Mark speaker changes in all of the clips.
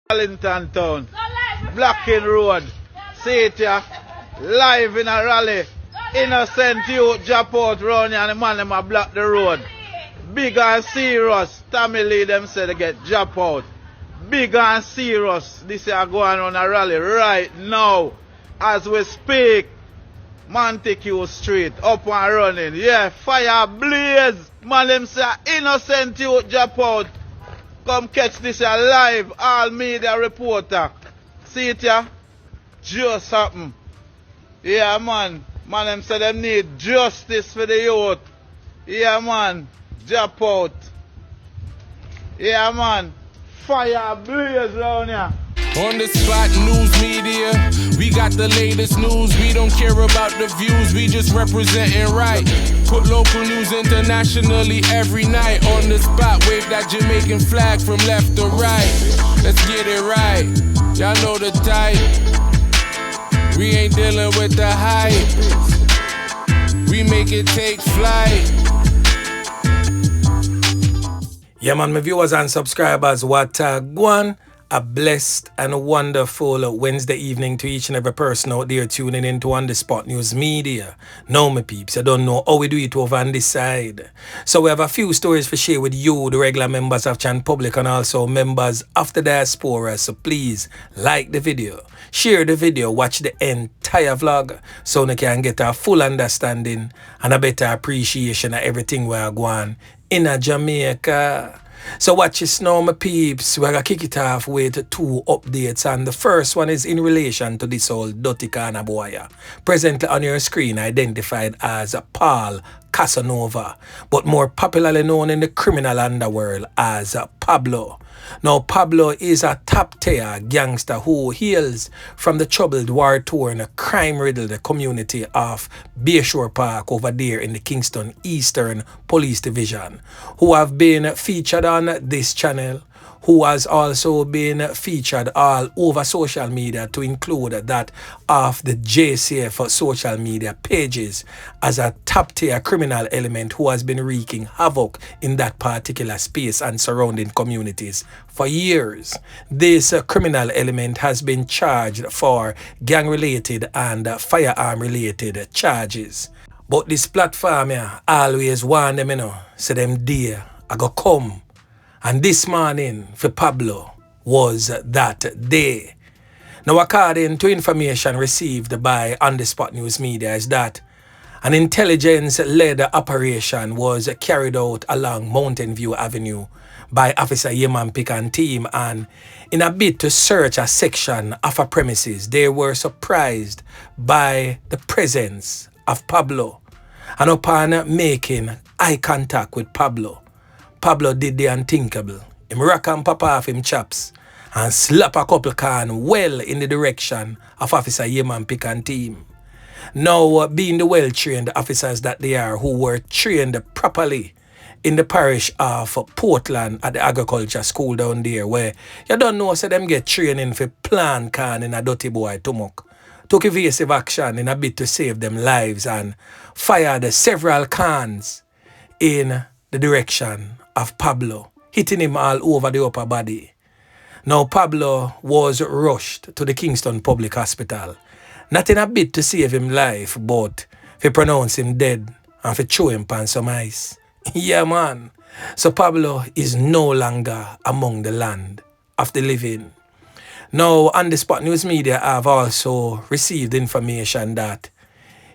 Speaker 1: Wellington Town, blocking road. See it ya, live in a rally. Innocent youth drop out round here and the man them a block the road. Big and serious. Tommy Lee them say they get drop out. Big and serious. This is going on a rally right now. As we speak. Montague Street, up and running. Yeah, fire blaze. Man them say innocent youth drop out. Come catch this live, all media reporter. See it ya? Just happen. Yeah man. Man them say them need justice for the youth. Yeah man. Drop out. Yeah man. Fire blaze round here.
Speaker 2: On the spot news media, we got the latest news. We don't care about the views, we just representing right. Put local news internationally every night. On the spot, wave that Jamaican flag from left to right. Let's get it right, y'all know the type. We ain't dealing with the hype. We make it take flight.
Speaker 3: Yeah man, my viewers and subscribers, what one. A blessed and wonderful Wednesday evening to each and every person out there tuning in to On The Spot News Media. Now, my peeps, I don't know how we do it over on this side. So we have a few stories for share with you, the regular members of Chan Public and also members of the diaspora. So please like the video, share the video, watch the entire vlog so you can get a full understanding and a better appreciation of everything we are going in Jamaica. So watch this now, my peeps. We're going to kick it off with two updates. And the first one is in relation to this old dirty corner boy. Presently on your screen, identified as Paul Casanova, but more popularly known in the criminal underworld as Pablo. Now, Pablo is a top-tier gangster who hails from the troubled, war-torn, crime-riddled community of Bayshore Park over there in the Kingston Eastern Police Division, who have been featured on this channel, who has also been featured all over social media, to include that of the JCF social media pages, as a top-tier criminal element who has been wreaking havoc in that particular space and surrounding communities for years. This criminal element has been charged for gang-related and firearm-related charges. But this platform here always warn them, say them there, I go come. And this morning for Pablo was that day. Now, according to information received by On The Spot News Media, is that an intelligence-led operation was carried out along Mountain View Avenue by Officer Yeman Pick and team, and in a bid to search a section of a premises, they were surprised by the presence of Pablo. And upon making eye contact with Pablo did the unthinkable. Him rock and pop off him chaps and slap a couple can well in the direction of Officer Yeman Pick and team. Now, being the well-trained officers that they are, who were trained properly in the parish of Portland at the agriculture school down there, where you don't know, so them get training for plant can in a dirty boy tumuk, took evasive action in a bid to save them lives and fired several cans in the direction of Pablo, hitting him all over the upper body. Now, Pablo was rushed to the Kingston Public Hospital, not in a bid to save him life, but to pronounce him dead and to throw him on some ice. Yeah, man. So Pablo is no longer among the land of the living. Now, On The Spot News Media have also received information that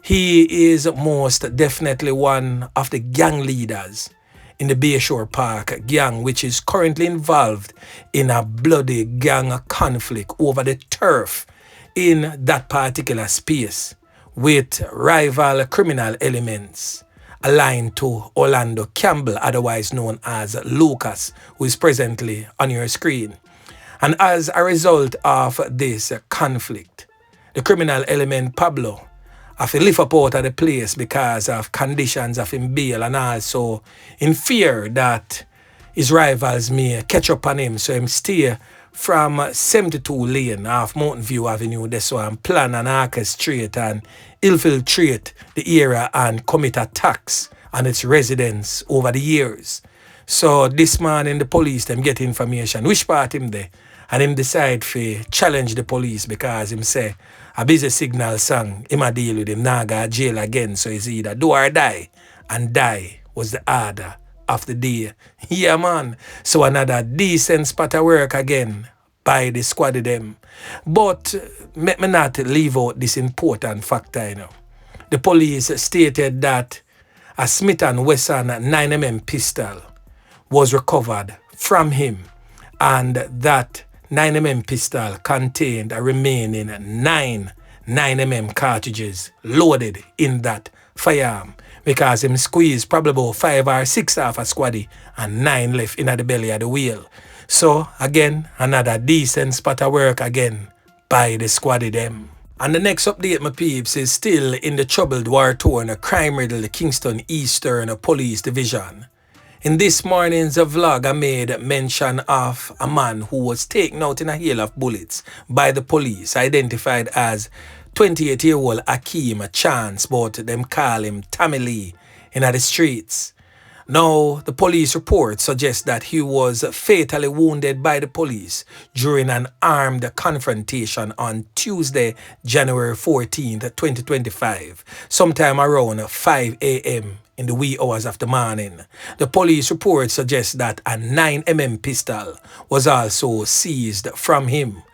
Speaker 3: he is most definitely one of the gang leaders in the Bayshore Park gang, which is currently involved in a bloody gang conflict over the turf in that particular space with rival criminal elements aligned to Orlando Campbell, otherwise known as Lucas, who is presently on your screen. And as a result of this conflict, the criminal element Pablo have to live up out of the place because of conditions of him bail, and also in fear that his rivals may catch up on him, so him stay from 72 lane off Mountain View Avenue, this one, plan and orchestrate and infiltrate the area and commit attacks on its residents over the years. So this morning the police them get information which part him there, and him decide to challenge the police because him say a busy signal song, him a deal with him, nah go jail again, so it's either do or die, and die was the order of the day. Yeah man, so another decent spot of work again by the squad of them. But make me not leave out this important factor, you know. The police stated that a Smith & Wesson 9mm pistol was recovered from him, and that 9mm pistol contained a remaining 9 9mm cartridges loaded in that firearm, because him squeezed probably about 5 or 6 off a squaddy and 9 left in the belly of the wheel. So again, another decent spot of work again by the squaddy them. And the next update, my peeps, is still in the troubled, war-torn, crime-riddled Kingston Eastern Police Division. In this morning's vlog, I made mention of a man who was taken out in a hail of bullets by the police, identified as 28-year-old Akeem Chance, but them call him Tommy Lee in the streets. Now, the police report suggests that he was fatally wounded by the police during an armed confrontation on Tuesday, January 14th, 2025, sometime around 5 a.m. in the wee hours of the morning. The police report suggests that a 9mm pistol was also seized from him.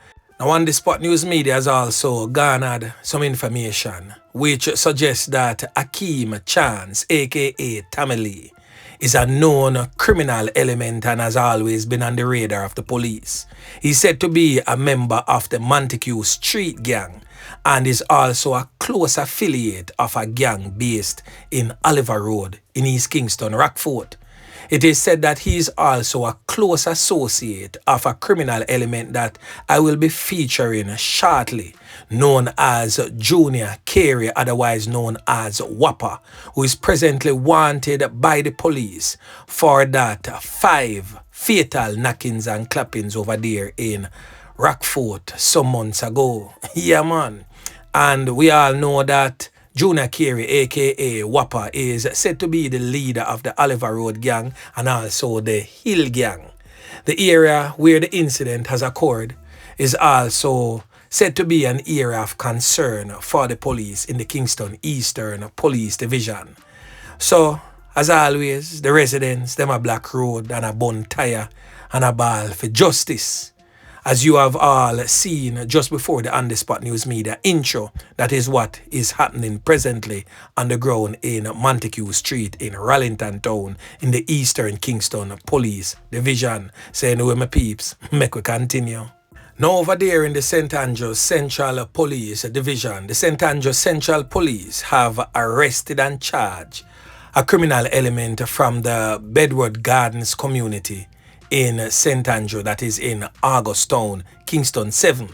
Speaker 3: Now, on the Spot News Media has also garnered some information which suggests that Akeem Chance, aka Tommy Lee, is a known criminal element and has always been on the radar of the police. He's said to be a member of the Montague Street Gang and is also a close affiliate of a gang based in Oliver Road in East Kingston, Rockfort. It is said that he is also a close associate of a criminal element that I will be featuring shortly, known as Junior Carey, otherwise known as Whopper, who is presently wanted by the police for that 5 fatal knockings and clappings over there in Rockfort some months ago. Yeah man. And we all know that Junior Carey, aka Whopper, is said to be the leader of the Oliver Road gang and also the Hill gang. The area where the incident has occurred is also said to be an area of concern for the police in the Kingston Eastern Police Division. So, as always, the residents, them a black road and a bun tire and a ball for justice. As you have all seen just before the On The Spot News Media intro, that is what is happening presently on the ground in Montague Street in Rollington Town in the Eastern Kingston Police Division. Saying with my peeps, make we continue. Now over there in the St. Andrews Central Police Division, the St. Andrews Central Police have arrested and charged a criminal element from the Bedward Gardens community in St. Andrew, that is in Augustown, Kingston 7.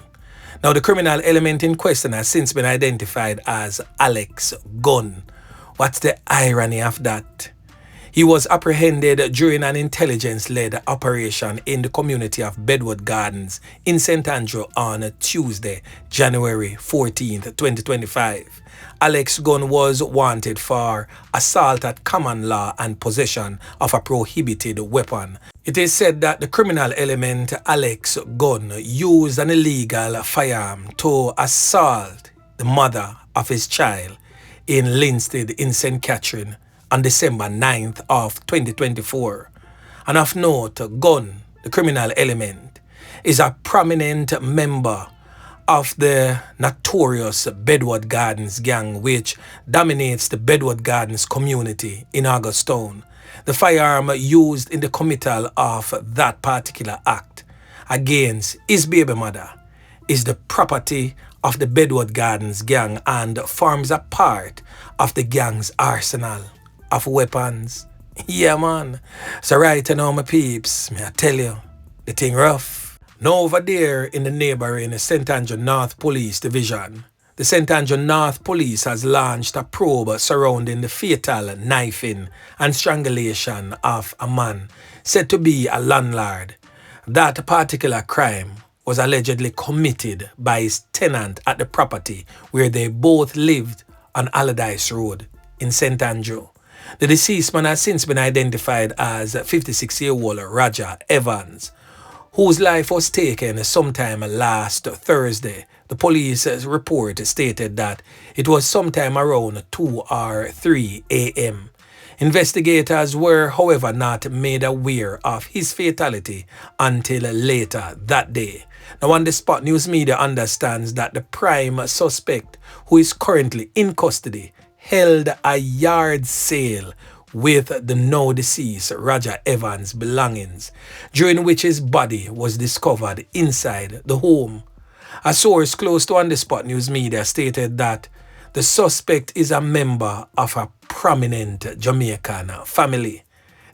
Speaker 3: Now, the criminal element in question has since been identified as Alex Gunn. What's the irony of that? He was apprehended during an intelligence-led operation in the community of Bedward Gardens in St. Andrew on Tuesday, January 14th, 2025. Alex Gunn was wanted for assault at common law and possession of a prohibited weapon. It is said that the criminal element Alex Gunn used an illegal firearm to assault the mother of his child in Linstead in St. Catherine on December 9th of 2024. And of note, Gunn, the criminal element, is a prominent member of the notorious Bedward Gardens gang, which dominates the Bedward Gardens community in Augustown. The firearm used in the committal of that particular act against his baby mother is the property of the Bedward Gardens gang and forms a part of the gang's arsenal of weapons. Yeah man. So right now my peeps, may I tell you, the thing rough. Now over there in the neighboring St. Andrew North Police Division, the St. Andrew North Police has launched a probe surrounding the fatal knifing and strangulation of a man said to be a landlord. That particular crime was allegedly committed by his tenant at the property where they both lived on Allardyce Road in St. Andrew. The deceased man has since been identified as 56-year-old Roger Evans, whose life was taken sometime last Thursday. The police report stated that it was sometime around 2 or 3 a.m. Investigators were, however, not made aware of his fatality until later that day. Now, on the spot, news media understands that the prime suspect, who is currently in custody, held a yard sale with the now deceased Roger Evans' belongings, during which his body was discovered inside the home. A source close to On The Spot News Media stated that the suspect is a member of a prominent Jamaican family.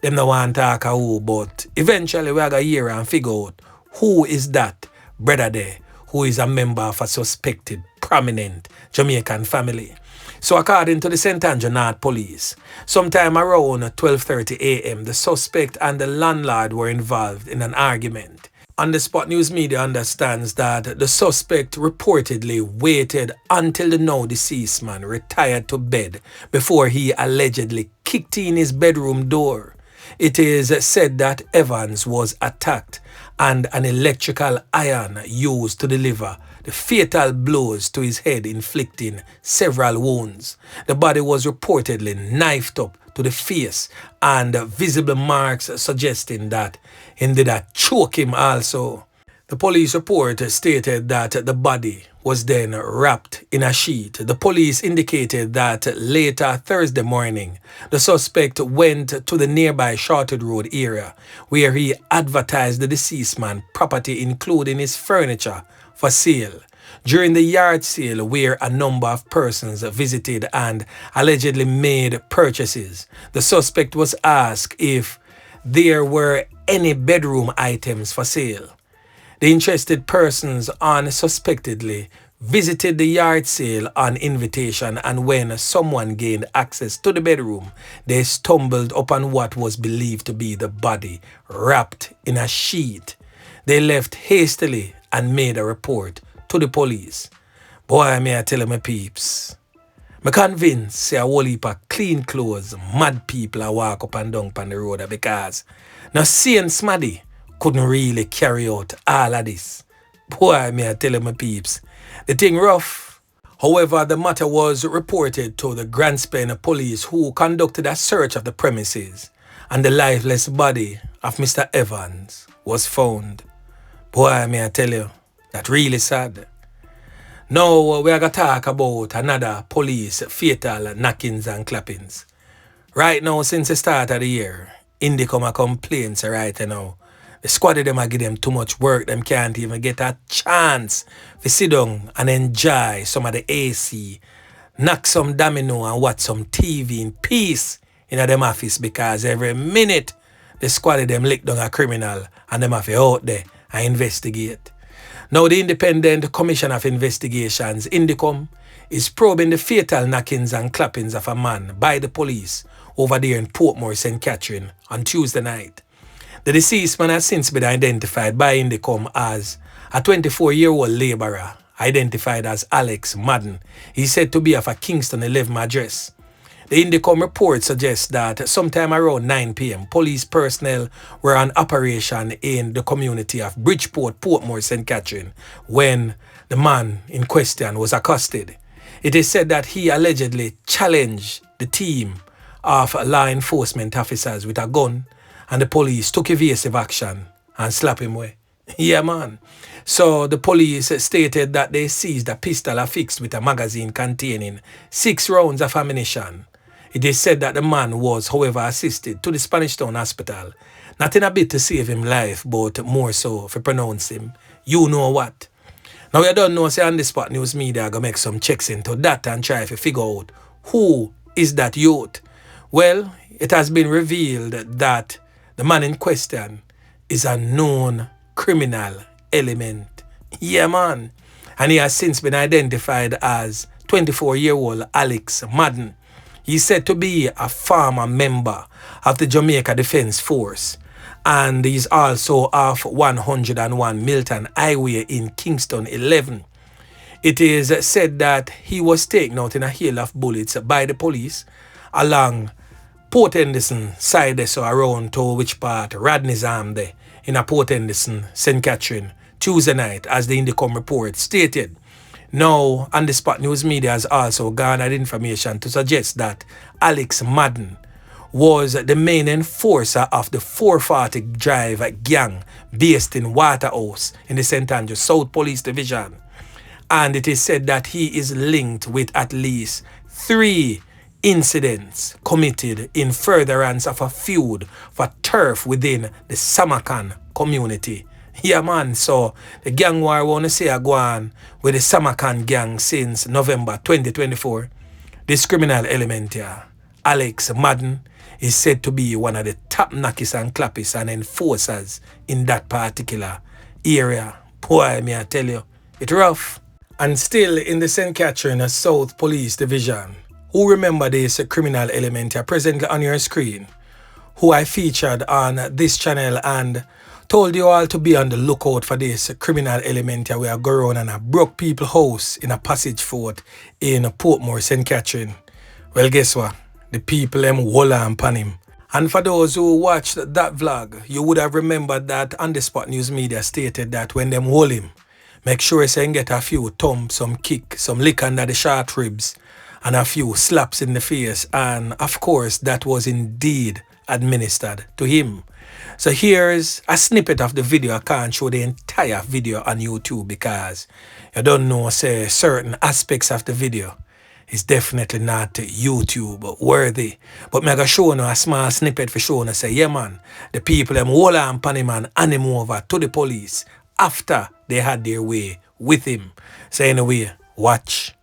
Speaker 3: Them no want to talk who, but eventually we are going to hear and figure out who is that brother there who is a member of a suspected prominent Jamaican family. So according to the St. Andrew North Police, sometime around 12:30 a.m., the suspect and the landlord were involved in an argument. On the Spot News Media understands that the suspect reportedly waited until the now deceased man retired to bed before he allegedly kicked in his bedroom door. It is said that Evans was attacked and an electrical iron used to deliver the fatal blows to his head, inflicting several wounds. The body was reportedly knifed up to the face and visible marks suggesting that he did choke him also. The police report stated that the body was then wrapped in a sheet. The police indicated that later Thursday morning, the suspect went to the nearby Shorted Road area where he advertised the deceased man's property, including his furniture, for sale. During the yard sale, where a number of persons visited and allegedly made purchases, the suspect was asked if there were any bedroom items for sale. The interested persons unsuspectedly visited the yard sale on invitation, and when someone gained access to the bedroom, they stumbled upon what was believed to be the body wrapped in a sheet. They left hastily and made a report to the police. Boy, may I tell you, my peeps, I'm convinced say a whole heap of clean clothes, mad people a walk up and down on the road because now seeing Smaddy couldn't really carry out all of this. Boy, may I tell you, my peeps, the thing rough. However, the matter was reported to the Grand Spain police, who conducted a search of the premises, and the lifeless body of Mr. Evans was found. Boy, may I tell you, that's really sad. Now we are going to talk about another police fatal knockings and clappings. Right now, since the start of the year, Indy come a complaints right now. The squad of them are give them too much work. Them can't even get a chance to sit down and enjoy some of the AC, knock some domino and watch some TV in peace in them office, because every minute the squad of them lick down a criminal and them have to out there and investigate. Now the Independent Commission of Investigations, INDECOM, is probing the fatal knockings and clappings of a man by the police over there in Portmore, St. Catherine on Tuesday night. The deceased man has since been identified by INDECOM as a 24-year-old labourer identified as Alex Madden. He's said to be of a Kingston 11 address. The INDECOM report suggests that sometime around 9 p.m, police personnel were on operation in the community of Bridgeport, Portmore, St. Catherine, when the man in question was accosted. It is said that he allegedly challenged the team of law enforcement officers with a gun, and the police took evasive action and slapped him away. Yeah, man. So the police stated that they seized a pistol affixed with a magazine containing 6 rounds of ammunition. It is said that the man was, however, assisted to the Spanish Town Hospital, not in a bit to save him life, but more so for pronounce him, you know what. Now you don't know, say On The Spot News Media are going to make some checks into that and try to figure out who is that youth. Well, it has been revealed that the man in question is a known criminal element. Yeah, man. And he has since been identified as 24-year-old Alex Madden. He's said to be a former member of the Jamaica Defence Force, and he's also off 101 Milton Highway in Kingston 11. It is said that he was taken out in a hail of bullets by the police along Port Henderson side, so around to which part Radney's Arm there in a Port Henderson, St. Catherine, Tuesday night, as the Indicom report stated. Now, on the spot news media has also garnered information to suggest that Alex Madden was the main enforcer of the 440 Drive gang based in Waterhouse in the St. Andrews South Police Division. And it is said that he is linked with at least 3 incidents committed in furtherance of a feud for turf within the Samakan community. Yeah, man, so the gang war, I want to say, I go on with the Samakan gang since November 2024. This criminal element here, Alex Madden, is said to be one of the top knockers and clappers and enforcers in that particular area. Boy, may I tell you, it's rough. And still in the St. Catherine South Police Division, who remember this criminal element here presently on your screen, who I featured on this channel and told you all to be on the lookout for this criminal element here. We are going on a broke people house in a passage fort in Portmore, St. Catherine. Well, guess what? The people them hold on upon him. And for those who watched that vlog, you would have remembered that On The Spot News Media stated that when them hold him, make sure you can get a few thumps, some kick, some lick under the short ribs, and a few slaps in the face. And of course, that was indeed administered to him. So here's a snippet of the video. I can't show the entire video on YouTube because you don't know, say, certain aspects of the video is definitely not YouTube worthy. But I'm going to show you a small snippet for showing, say, yeah, man, the people them hold on upon him and hand him over to the police after they had their way with him. So anyway, watch.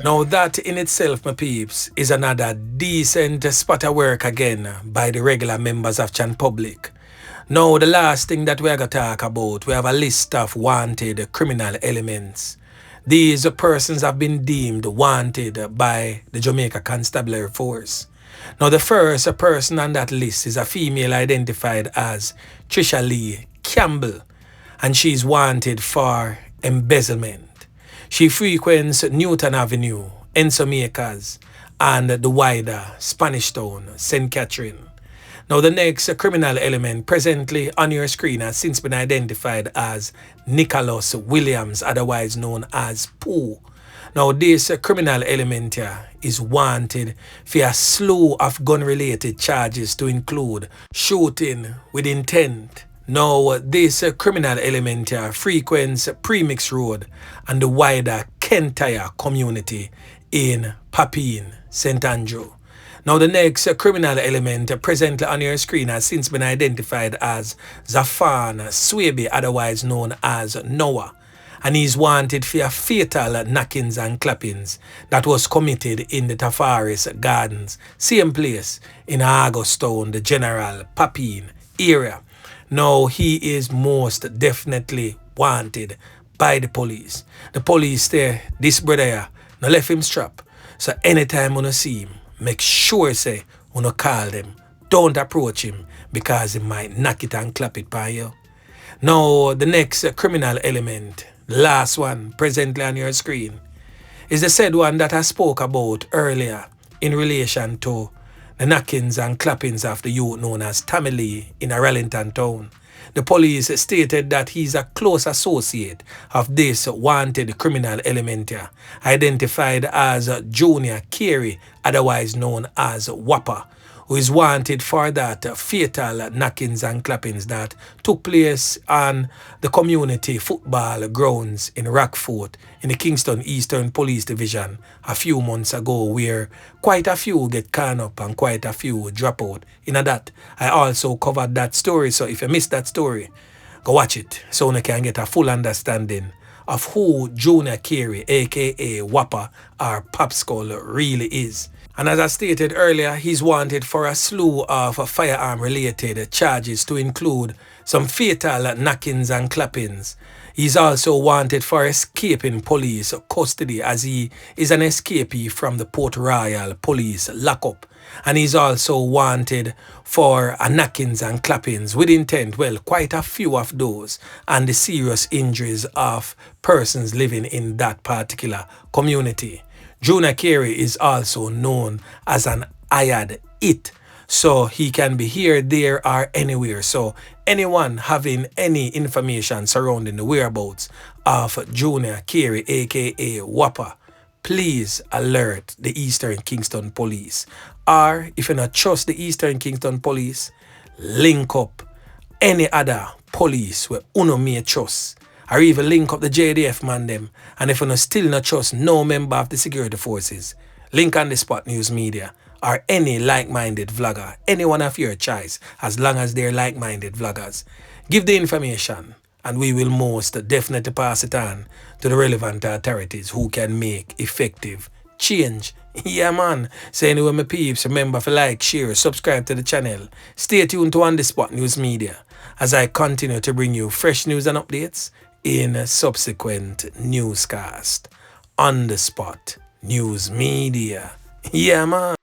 Speaker 3: Now that in itself, my peeps, is another decent spot of work again by the regular members of Chan Public. Now the last thing that we're going to talk about, we have a list of wanted criminal elements. These persons have been deemed wanted by the Jamaica Constabulary Force. Now the first person on that list is a female identified as Trisha Lee Campbell, and she's wanted for embezzlement. She frequents Newton Avenue, Ensom Acres, and the wider Spanish Town, St. Catherine. Now the next criminal element presently on your screen has since been identified as Nicholas Williams, otherwise known as Pooh. Now this criminal element here is wanted for a slew of gun-related charges to include shooting with intent. Now this criminal element here frequents Premix Road and the wider Kentire community in Papine, St. Andrew. Now the next criminal element presently on your screen has since been identified as Zafan Swaby, otherwise known as Noah. And he's wanted for a fatal knockings and clappings that was committed in the Tafaris Gardens, same place in Augustown, the General Papine area. Now he is most definitely wanted by the police. The police there, this brother here, now left him strap. So anytime you see him, make sure say you call them. Don't approach him because he might knock it and clap it by you. Now the next criminal element, last one presently on your screen, is the said one that I spoke about earlier in relation to the knockings and clappings of the youth known as Tommy Lee in Arlington Town. The police stated that he's a close associate of this wanted criminal element here, identified as Junior Carey, otherwise known as Whopper, who is wanted for that fatal knockings and clappings that took place on the community football grounds in Rockfort in the Kingston Eastern Police Division a few months ago, where quite a few get caught up and quite a few drop out. In that, I also covered that story, so if you missed that story, go watch it so you can get a full understanding of who Junior Carey, aka Whopper or Popskull, really is. And as I stated earlier, he's wanted for a slew of firearm-related charges to include some fatal knockings and clappings. He's also wanted for escaping police custody as he is an escapee from the Port Royal police lockup. And he's also wanted for knockings and clappings with intent, well, quite a few of those, and the serious injuries of persons living in that particular community. Junior Carey is also known as an hired it, so he can be here, there, or anywhere. So anyone having any information surrounding the whereabouts of Junior Carey, aka Whopper, please alert the Eastern Kingston Police. Or if you not trust the Eastern Kingston Police, link up any other police where uno may trust. Or even link up the JDF man them. And if you still not trust no member of the security forces, link on the Spot News Media or any like-minded vlogger, any one of your choice, as long as they're like-minded vloggers. Give the information and we will most definitely pass it on to the relevant authorities who can make effective change. Yeah man. So anyway my peeps, remember to like, share, subscribe to the channel. Stay tuned to On The Spot News Media as I continue to bring you fresh news and updates in a subsequent newscast. On The Spot News Media. Yeah man.